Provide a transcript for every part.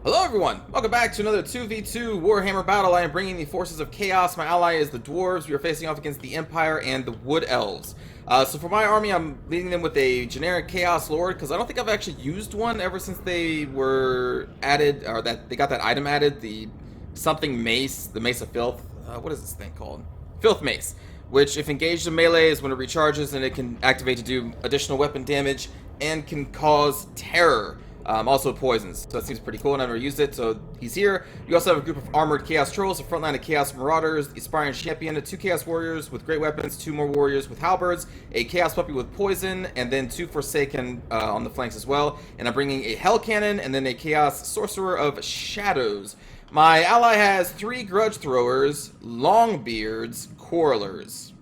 Hello everyone! Welcome back to another 2v2 Warhammer battle. I am bringing the forces of chaos. My ally is the dwarves. We are facing off against the Empire and the Wood Elves. So for my army, I'm leading them with a generic Chaos Lord, because I don't think I've actually used one ever since they were added, or that they got that item added, the something mace, the Mace of Filth. What is this thing called? Filth Mace, which if engaged in melee is when it recharges and it can activate to do additional weapon damage and can cause terror. Also poisons, so that seems pretty cool, and I've never used it, so he's here. You also have a group of armored Chaos Trolls, a front line of Chaos Marauders, the Aspiring Champion, 2 Chaos Warriors with great weapons, 2 more Warriors with halberds, a Chaos Puppy with poison, and then 2 Forsaken on the flanks as well. And I'm bringing a Hell Cannon, and then a Chaos Sorcerer of Shadows. My ally has 3 Grudge Throwers, Longbeards, Quarrelers.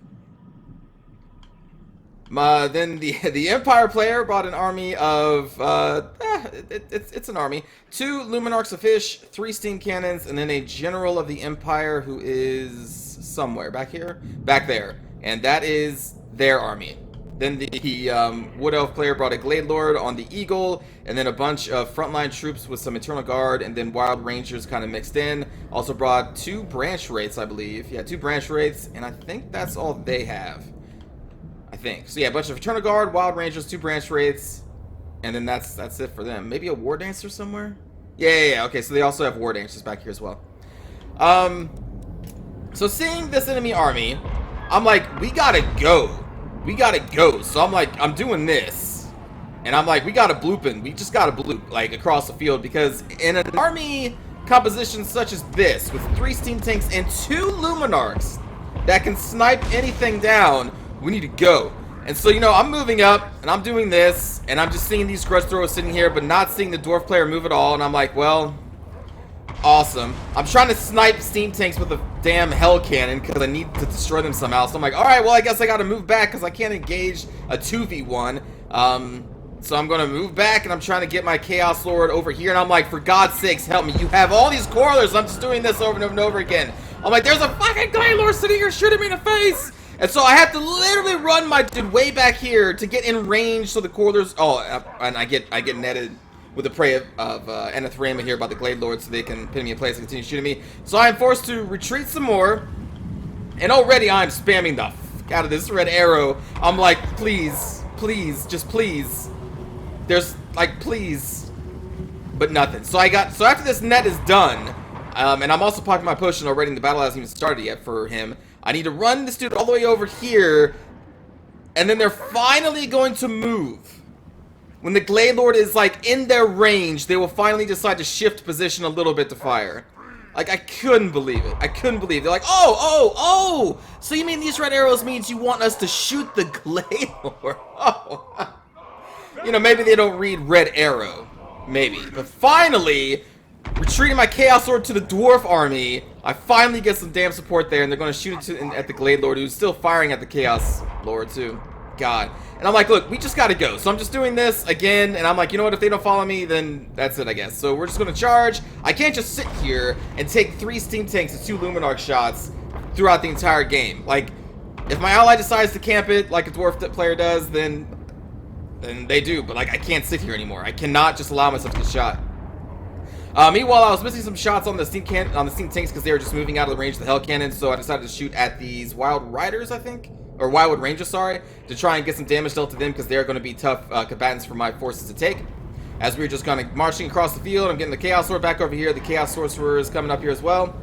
Then the Empire player brought an army of, it's an army. 2 Luminarchs of Fish, 3 Steam Cannons, and then a General of the Empire who is somewhere. Back here? Back there. And that is their army. Then the Wood Elf player brought a Glade Lord on the Eagle, and then a bunch of frontline troops with some Eternal Guard, and then Wild Rangers kind of mixed in. Also brought 2 Branch Wraiths, I believe. Yeah, 2 Branch Wraiths, and I think that's all they have. I think. So yeah, a bunch of Eternal Guard, Wild Rangers, 2 Branch Wraiths, and then that's it for them. Maybe a War Dancer somewhere? Yeah. Okay, so they also have War Dancers back here as well. So seeing this enemy army, I'm like, we gotta go. We gotta go. So I'm like, I'm doing this. And I'm like, we gotta bloopin'. We just gotta bloop, like, across the field, because in an army composition such as this, with 3 Steam Tanks and 2 Luminarchs that can snipe anything down, we need to go. And so, you know, I'm moving up, and I'm doing this, and I'm just seeing these Grudge Throwers sitting here, but not seeing the Dwarf player move at all, and I'm like, well, awesome. I'm trying to snipe Steam Tanks with a damn Hell Cannon, because I need to destroy them somehow. So I'm like, alright, well, I guess I gotta move back, because I can't engage a 2v1. So I'm gonna move back, and I'm trying to get my Chaos Lord over here, and I'm like, for God's sakes, help me. You have all these Quarrelers. I'm just doing this over and over and over again. I'm like, there's a fucking Glade Lord sitting here shooting me in the face! And so I have to literally run my dude way back here to get in range so the Quarrelers... Oh, and I get netted with the prey of Anathrema here by the Glade Lord, so they can pin me in place and continue shooting me. So I am forced to retreat some more. And already I'm spamming the fuck out of this red arrow. I'm like, please, just please. There's, like, please. But nothing. So after this net is done, and I'm also popping my potion already, and the battle hasn't even started yet for him. I need to run this dude all the way over here, and then they're finally going to move. When the Glade Lord is, like, in their range, they will finally decide to shift position a little bit to fire. Like, I couldn't believe it. I couldn't believe it. They're like, oh! So you mean these red arrows means you want us to shoot the Glade Lord? Oh. You know, maybe they don't read red arrow. Maybe. But finally, retreating my Chaos Lord to the Dwarf army, I finally get some damn support there, and they're going to shoot it at the Glade Lord, who's still firing at the Chaos Lord, too. God. And I'm like, look, we just got to go. So I'm just doing this again, and I'm like, you know what, if they don't follow me, then that's it, I guess. So we're just going to charge. I can't just sit here and take 3 Steam Tanks and 2 Luminarch shots throughout the entire game. Like, if my ally decides to camp it like a Dwarf player does, then they do. But, like, I can't sit here anymore. I cannot just allow myself to get shot. Meanwhile, I was missing some shots on the Steam Tanks because they were just moving out of the range of the Hell Cannon, so I decided to shoot at these Wild Riders, I think? Or Wildwood Rangers, sorry, to try and get some damage dealt to them, because they're going to be tough combatants for my forces to take. As we were just kind of marching across the field, I'm getting the Chaos Lord back over here. The Chaos Sorcerer is coming up here as well.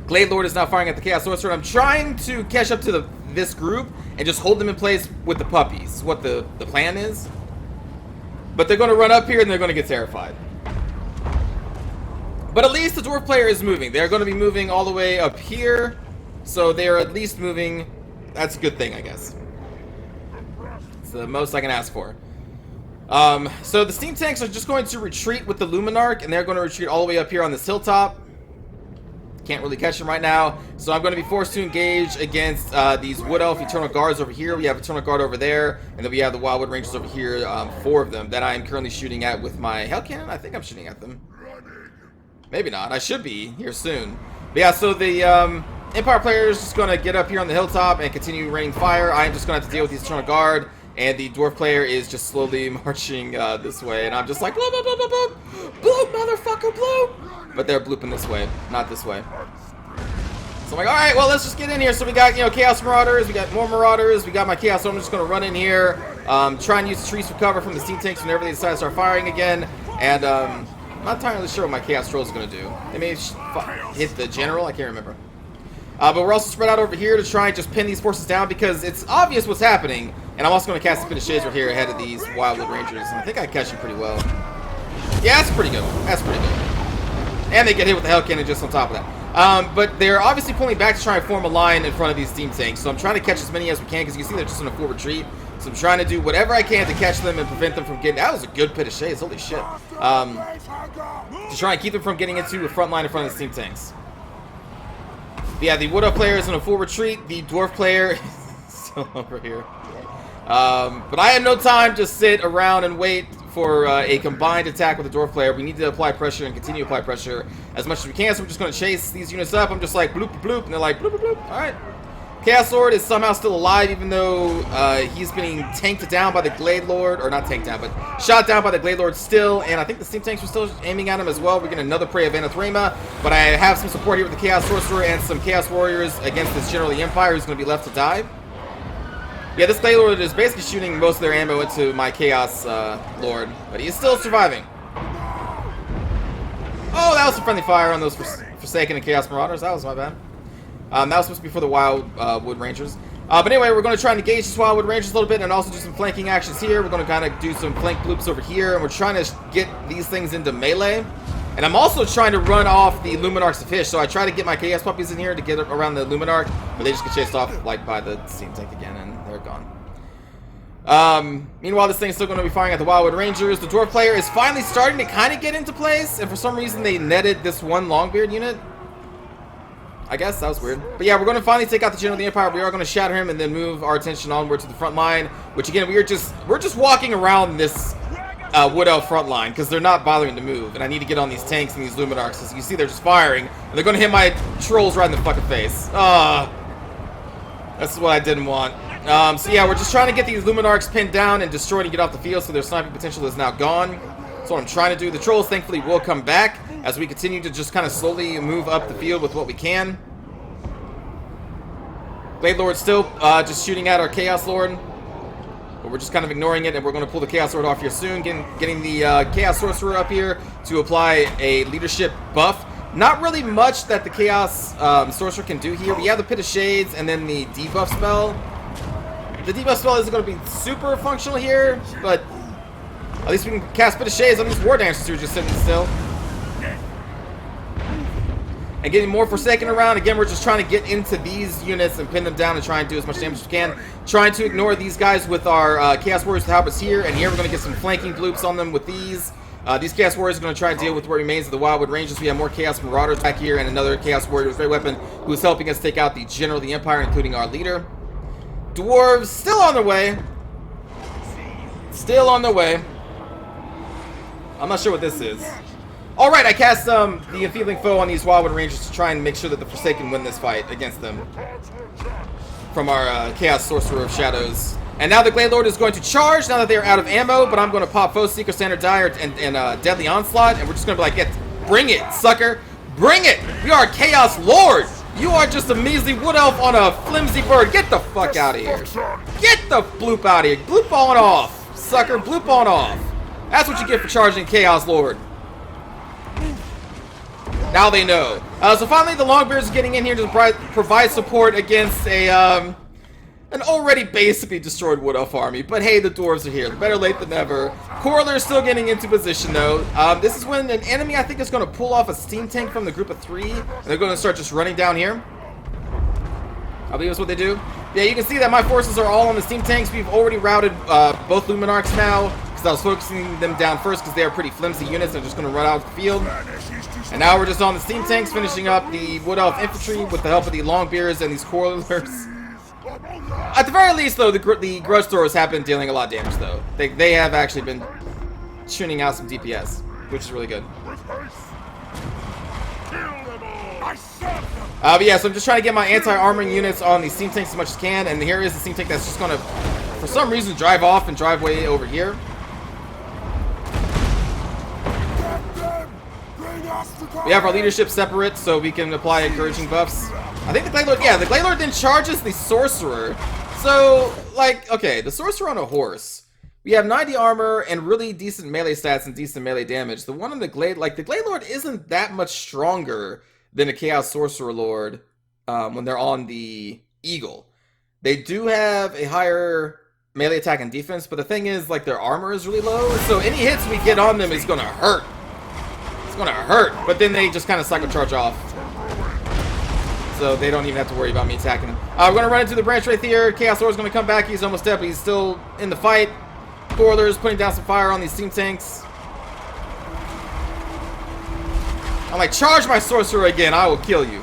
Glade Lord is now firing at the Chaos Sorcerer. I'm trying to catch up to this group and just hold them in place with the puppies. What the plan is. But they're going to run up here and they're going to get terrified. But at least the Dwarf player is moving. They're going to be moving all the way up here. So they're at least moving. That's a good thing, I guess. It's the most I can ask for. So the Steam Tanks are just going to retreat with the Luminarch, and they're going to retreat all the way up here on this hilltop. Can't really catch them right now. So I'm going to be forced to engage against these Wood Elf Eternal Guards over here. We have Eternal Guard over there, and then we have the Wildwood Rangers over here, 4 of them, that I am currently shooting at with my Hell Cannon. I think I'm shooting at them. Maybe not. I should be here soon. But yeah, so the Empire player is just going to get up here on the hilltop and continue raining fire. I'm just going to have to deal with the Eternal Guard. And the Dwarf player is just slowly marching this way. And I'm just like, bloop, bloop, bloop, bloop, bloop, bloop, fucking bloop! But they're blooping this way, not this way. So I'm like, alright, well, let's just get in here. So we got, you know, Chaos Marauders, we got more Marauders, we got my Chaos, so I'm just going to run in here, try and use the trees for cover from the steam tanks whenever they decide to start firing again. And I'm not entirely sure what my Chaos Trolls are going to do. They may hit the General, I can't remember. But we're also spread out over here to try and just pin these forces down because it's obvious what's happening. And I'm also going to cast a Spin of Shades right here ahead of these Wildwood Rangers. And I think I catch them pretty well. Yeah, that's pretty good. That's pretty good. And they get hit with the Hell Cannon just on top of that. But they're obviously pulling back to try and form a line in front of these steam tanks. So I'm trying to catch as many as we can because you can see they're just in a full retreat. So I'm trying to do whatever I can to catch them and prevent them from getting... That was a good pit of shades. Holy shit. To try and keep them from getting into the front line in front of the steam tanks. But yeah, the Wood Elf player is in a full retreat. The Dwarf player is still over here. But I have no time to sit around and wait for a combined attack with the Dwarf player. We need to apply pressure and continue to apply pressure as much as we can. So we're just going to chase these units up. I'm just like bloop bloop, and they're like bloop bloop bloop. All right. Chaos Lord is somehow still alive, even though he's being tanked down by the Glade Lord, or not tanked down, but shot down by the Glade Lord still. And I think the steam tanks were still aiming at him as well. We're getting another prey of Anathrema, but I have some support here with the Chaos Sorcerer and some Chaos Warriors against this General of the Empire, who's going to be left to die. Yeah, this Glade Lord is basically shooting most of their ammo into my Chaos Lord, but he is still surviving. Oh, that was some friendly fire on those Forsaken and Chaos Marauders. That was my bad. That was supposed to be for the Wildwood Rangers. But anyway, we're going to try and engage these Wildwood Rangers a little bit and also do some flanking actions here. We're going to kind of do some flank bloops over here, and we're trying to get these things into melee. And I'm also trying to run off the Luminarchs of Fish, so I try to get my Chaos Puppies in here to get around the Luminarch, but they just get chased off like by the steam tank again, and they're gone. Meanwhile, this thing's still going to be firing at the Wildwood Rangers. The Dwarf player is finally starting to kind of get into place, and for some reason they netted this one Longbeard unit. I guess that was weird. But yeah, we're going to finally take out the General of the Empire. We are going to shatter him and then move our attention onward to the front line, which again, we're just walking around this Wood Elf front line because they're not bothering to move, and I need to get on these tanks and these Luminarchs. As you see, they're just firing, and they're going to hit my trolls right in the fucking face. That's what I didn't want. So yeah, we're just trying to get these Luminarchs pinned down and destroyed and get off the field, so their sniping potential is now gone. That's what I'm trying to do. The trolls, thankfully, will come back as we continue to just kind of slowly move up the field with what we can. Glade Lord still just shooting at our Chaos Lord, but we're just kind of ignoring it, and we're going to pull the Chaos Lord off here soon. Getting the Chaos Sorcerer up here to apply a leadership buff. Not really much that the Chaos Sorcerer can do here. We have the Pit of Shades and then the debuff spell. The debuff spell isn't going to be super functional here, but at least we can cast Pit of Shades on these War Dancers who are just sitting still. And getting more Forsaken around. Again, we're just trying to get into these units and pin them down and try and do as much damage as we can. Trying to ignore these guys with our Chaos Warriors to help us here. And here we're going to get some flanking bloops on them with these. These Chaos Warriors are going to try and deal with what remains of the Wildwood Rangers. We have more Chaos Marauders back here and another Chaos Warrior with great weapon who is helping us take out the General of the Empire, including our leader. Dwarves still on their way. Still on their way. I'm not sure what this is. Alright, I cast the Enfeebling Foe on these Wildwood Rangers to try and make sure that the Forsaken win this fight against them. From our Chaos Sorcerer of Shadows. And now the Glade Lord is going to charge now that they are out of ammo, but I'm going to pop Foe Seeker, Standard Dire, and Deadly Onslaught, and we're just going to be like, bring it, sucker! Bring it! We are Chaos Lord! You are just a measly Wood Elf on a flimsy bird. Get the fuck out of here. Get the bloop out of here. Bloop on off, sucker. Bloop on off. That's what you get for charging Chaos Lord. Now they know. So finally, the Longbeards is getting in here to provide support against an already basically destroyed Wood Elf army. But hey, the Dwarves are here. Better late than never. Coroller is still getting into position, though. This is when an enemy, I think, is going to pull off a steam tank from the group of 3. And they're going to start just running down here. I believe that's what they do. Yeah, you can see that my forces are all on the steam tanks. We've already routed both Luminarchs now, because I was focusing them down first because they are pretty flimsy units. They're just going to run out of the field. And now we're just on the steam tanks, finishing up the Wood Elf infantry with the help of the Longbeards and these Corollers. At the very least, though, the Grudge Throwers have been dealing a lot of damage, though. They have actually been tuning out some DPS, which is really good. But yeah, so I'm just trying to get my anti-armoring units on these steam tanks as much as I can, and here is the steam tank that's just going to, for some reason, drive off and drive way over here. We have our leadership separate, so we can apply encouraging buffs. I think the Gladelord, yeah, the Gladelord then charges the Sorcerer. So, like, okay, the Sorcerer on a horse. We have 90 armor and really decent melee stats and decent melee damage. The one on the Glade, like, the Gladelord isn't that much stronger than a Chaos Sorcerer Lord when they're on the Eagle. They do have a higher melee attack and defense, but the thing is, like, their armor is really low, so any hits we get on them is gonna hurt. It's gonna hurt, but then they just kind of cycle charge off. So they don't even have to worry about me attacking him. We're going to run into the branch right here. Chaos Lord's going to come back. He's almost dead, but he's still in the fight. Coilers putting down some fire on these steam tanks. I'm like, charge my sorcerer again. I will kill you.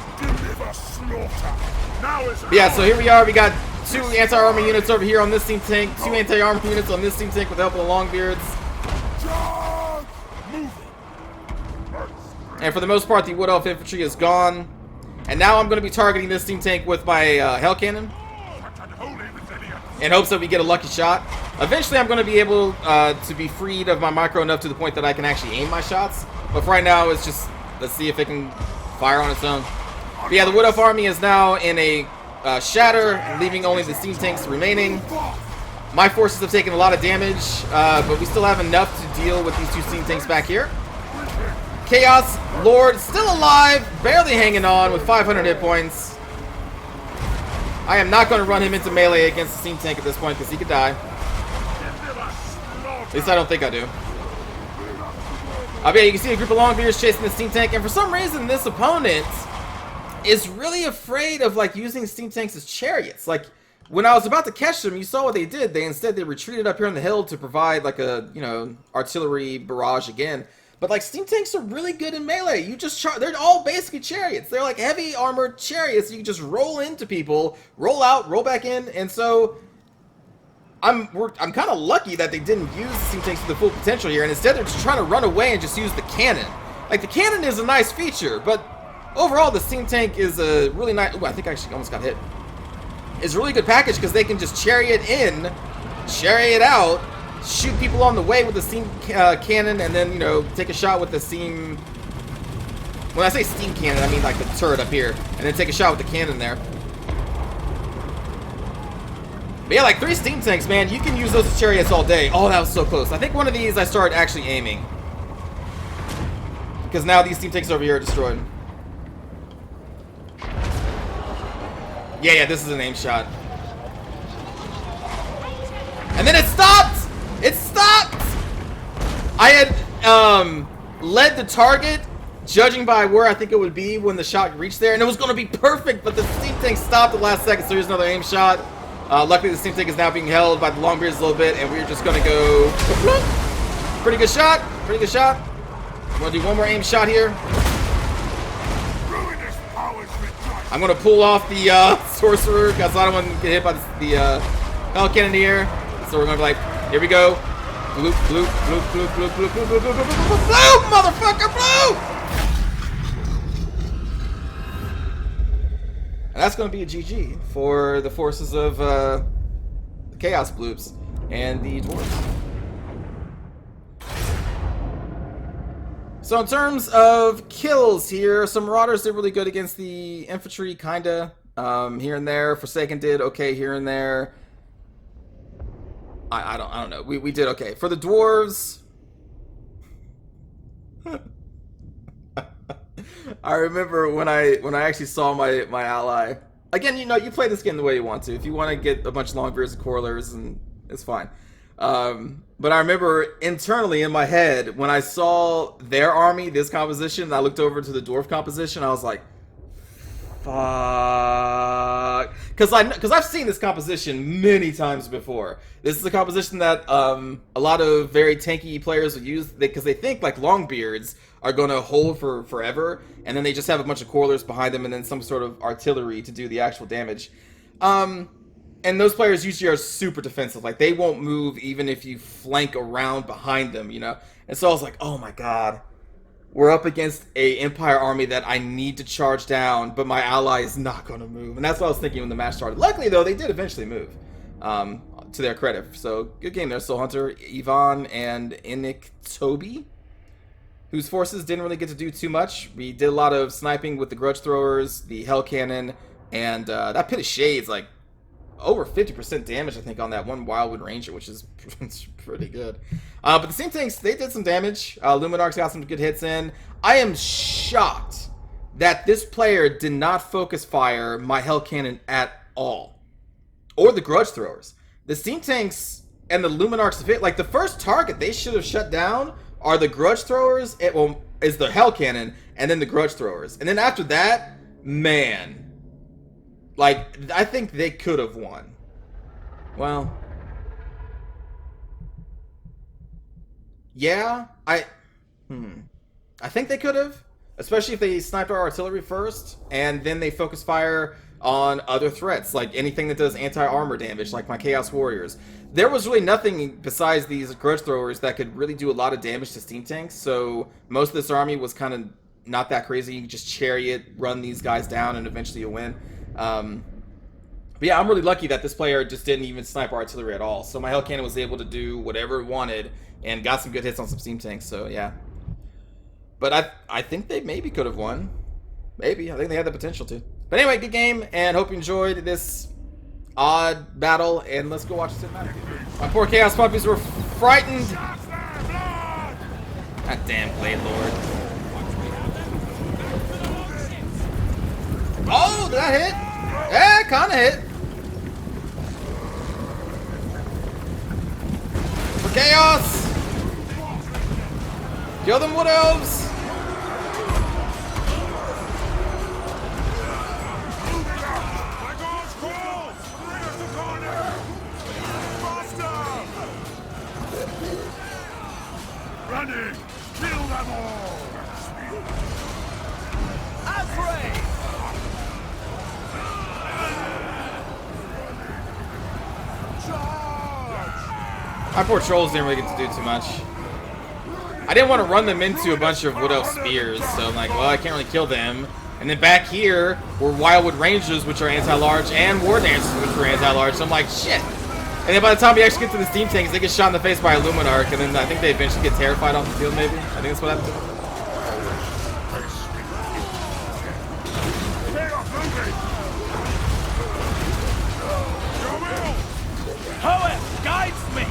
Yeah, so here we are. We got 2 anti-armor units over here on this steam tank. 2 anti-armor units on this steam tank with the help of the Longbeards. And for the most part, the Wood Elf infantry is gone. And now I'm going to be targeting this steam tank with my Hell Cannon in hopes that we get a lucky shot. Eventually, I'm going to be able to be freed of my micro enough to the point that I can actually aim my shots. But for right now, it's just, let's see if it can fire on its own. But yeah, the Wood Elf army is now in a shatter, leaving only the steam tanks remaining. My forces have taken a lot of damage, but we still have enough to deal with these 2 steam tanks back here. Chaos Lord still alive, barely hanging on with 500 hit points. I am not going to run him into melee against the steam tank at this point because he could die. At least I don't think I do. But yeah, you can see a group of Longbeards chasing the steam tank, and for some reason this opponent is really afraid of like using steam tanks as chariots. Like when I was about to catch them, you saw what they did. They retreated up here on the hill to provide like a, you know, artillery barrage again. But like steam tanks are really good in melee. You just they're all basically chariots. They're like heavy armored chariots. You can just roll into people, roll out, roll back in, and so I'm kind of lucky that they didn't use the steam tanks to the full potential here, and instead they're just trying to run away and just use the cannon. Like the cannon is a nice feature, but overall the steam tank is a really nice. Ooh, I think I actually almost got hit. It's a really good package because they can just chariot in, chariot out, shoot people on the way with the steam cannon, and then, you know, take a shot with the steam. When I say steam cannon, I mean like the turret up here, and then take a shot with the cannon there. But yeah, like 3 steam tanks, man, you can use those as chariots all day. Oh, that was so close. I think one of these I started actually aiming, because now these steam tanks over here are destroyed. Yeah, this is an aim shot. And then it stopped! It stopped! I had led the target, judging by where I think it would be when the shot reached there, and it was going to be perfect, but the steam tank stopped at the last second, so here's another aim shot. Luckily, the steam tank is now being held by the Longbeards a little bit, and we're just going to go... Pretty good shot. Pretty good shot. I'm going to do one more aim shot here. I'm going to pull off the Sorcerer, because I don't want to get hit by the Hell Cannoneer. So we're going to be like, here we go. Bloop, bloop, bloop, bloop, bloop, bloop, bloop, bloop, bloop, bloop, bloop, bloop, motherfucker, bloop! And that's going to be a GG for the forces of the Chaos Bloops and the Dwarves. So in terms of kills here, some Marauders did really good against the infantry, kinda. Here and there. Forsaken did okay here and there. I don't know. We did okay. For the Dwarves, I remember when I actually saw my ally. Again, you know, you play this game the way you want to. If you want to get a bunch of Longbeards and Coilers, and it's fine. But I remember internally in my head when I saw their army, this composition, and I looked over to the Dwarf composition, I was like, fuck. Because I've seen this composition many times before. This is a composition that a lot of very tanky players will use because they think like Longbeards are going to hold for forever, and then they just have a bunch of Coilers behind them and then some sort of artillery to do the actual damage. And those players usually are super defensive. Like, they won't move even if you flank around behind them, you know? And so I was like, oh my god. We're up against a Empire army that I need to charge down, but my ally is not going to move. And that's what I was thinking when the match started. Luckily, though, they did eventually move, to their credit. So, good game there, Soul Hunter, Yvonne, and Inik Toby, whose forces didn't really get to do too much. We did a lot of sniping with the grudge throwers, the hell cannon, and that pit of shades, like over 50% damage, I think, on that one Wildwood Ranger, which is pretty good. But the same things, they did some damage. Luminarch's got some good hits in. I am shocked that this player did not focus fire my hell cannon at all, or the grudge throwers. The steam tanks and the Luminarchs, like the first target they should have shut down are the grudge throwers. Is the hell cannon, and then the grudge throwers, and then after that, man. Like, I think they could have won. Well, yeah, I think they could have, especially if they sniped our artillery first, and then they focus fire on other threats, like anything that does anti-armor damage, like my Chaos Warriors. There was really nothing besides these grudge throwers that could really do a lot of damage to steam tanks, so most of this army was kind of not that crazy. You can just chariot, run these guys down, and eventually you win. But yeah, I'm really lucky that this player just didn't even snipe artillery at all. So my hell cannon was able to do whatever it wanted and got some good hits on some steam tanks. So yeah. But I think they maybe could have won. Maybe. I think they had the potential to. But anyway, good game, and hope you enjoyed this odd battle. And let's go watch the cinematic. My poor Chaos Puppies were frightened. God damn, Blade Lord. Oh, did that hit? Yeah, kind of hit. For Chaos! Kill them Wood Elves! Running! Kill them all! My poor trolls didn't really get to do too much. I didn't want to run them into a bunch of Wood Elf spears, so I'm like, well, I can't really kill them. And then back here were Wildwood Rangers, which are anti-large, and War Dancers, which were anti-large, so I'm like, shit. And then by the time we actually get to the steam tanks, they get shot in the face by a Luminarch, and then I think they eventually get terrified off the field, maybe? I think that's what happened to them. Poet guides me!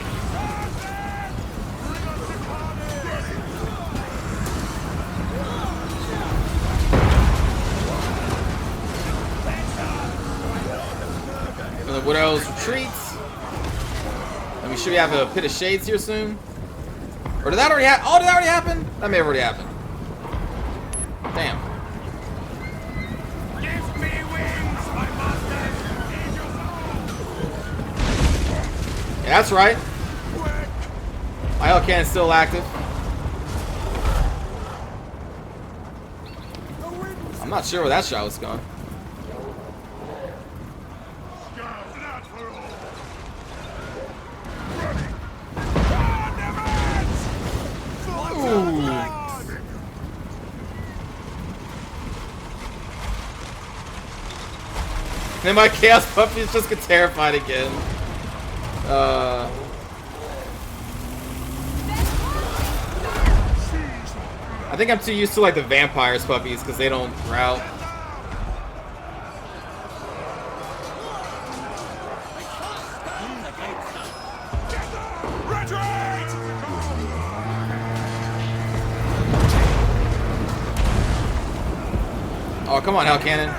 The Wood Elves retreats. And we should have a pit of shades here soon. Or did that already happen? Oh, did that already happen? That may have already happened. Damn. Give me wings, my master! Yeah, that's right. My hell cannon's still active. I'm not sure where that shot was going. And then my Chaos Puppies just get terrified again. I think I'm too used to like the Vampires Puppies because they don't route. Oh, come on, Hell Cannon.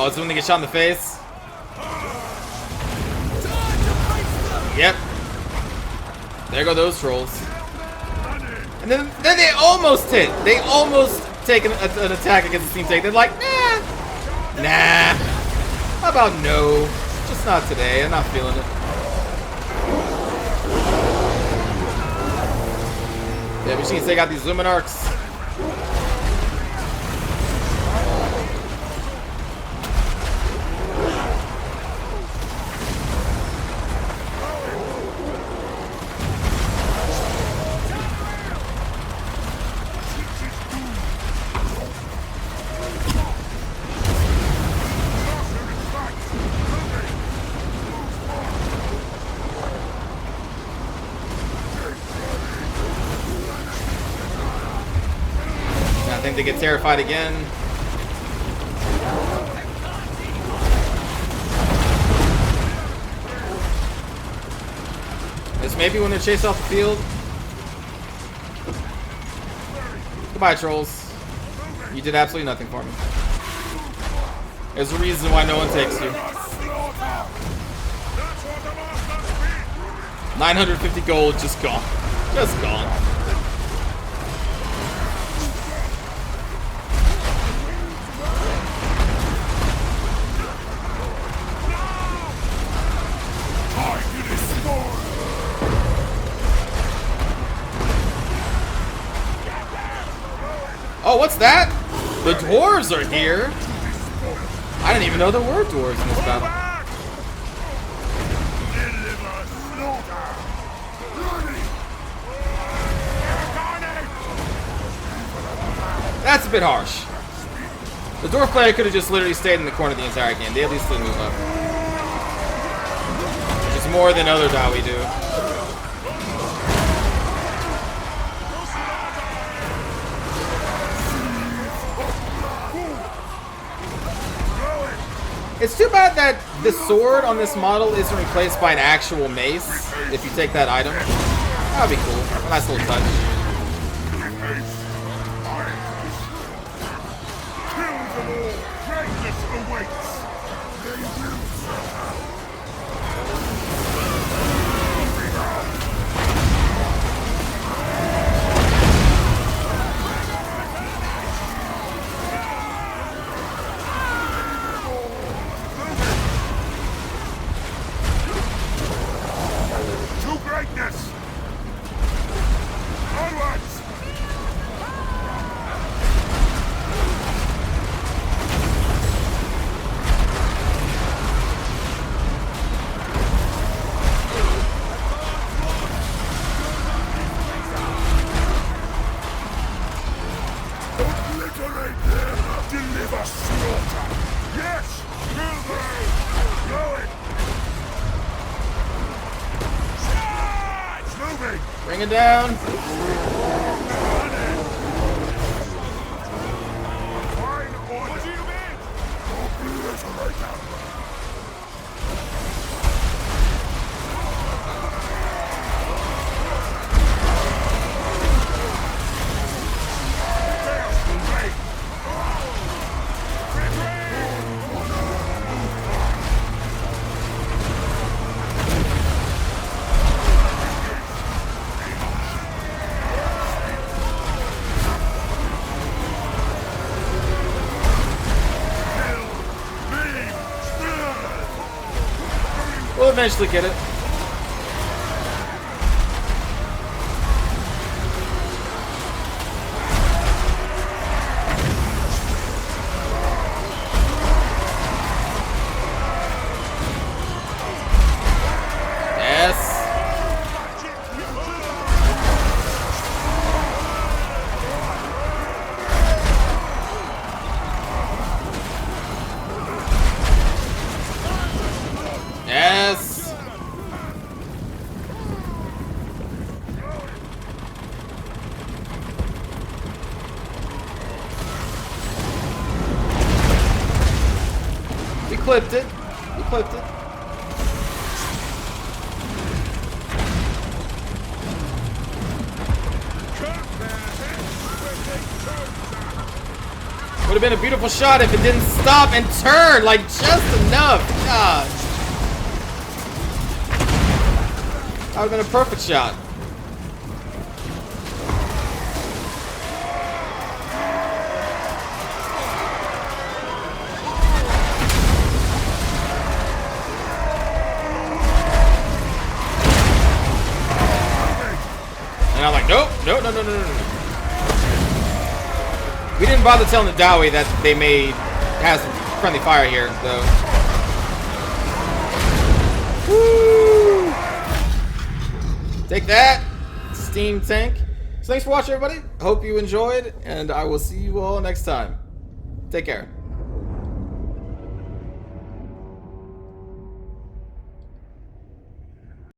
Oh, it's when they get shot in the face. Yep. There go those trolls. And then they almost hit. They almost take an attack against the steam tank. They're like, nah. Nah. How about no? Just not today. I'm not feeling it. Yeah, but you can take out these Luminarchs. they get terrified again. This may be when they're chased off the field. Goodbye, trolls. You did absolutely nothing for me. There's a reason why no one takes you. 950 gold, just gone. Just gone. Oh, what's that? The dwarves are here. I didn't even know there were dwarves in this battle. That's a bit harsh. The dwarf player could have just literally stayed in the corner the entire game. They at least didn't move up. Which is more than other Dawi do. It's too bad that the sword on this model isn't replaced by an actual mace if you take that item. That would be cool. A nice little touch. Deliver slaughter! Yes! Move it! Blow it! Charge! Moving! Bring it down. Fine order! What do you mean? Obliterate them! We'll eventually get it. Yes. Yes. We clipped it. We clipped it. Would have been a beautiful shot if it didn't stop and turn, like just enough. God. That would have been a perfect shot. And I'm like, nope, no, no, no, no, no. We didn't bother telling the Dawi that they has some friendly fire here, though. Woo! Take that, steam tank. So thanks for watching, everybody. Hope you enjoyed, and I will see you all next time. Take care.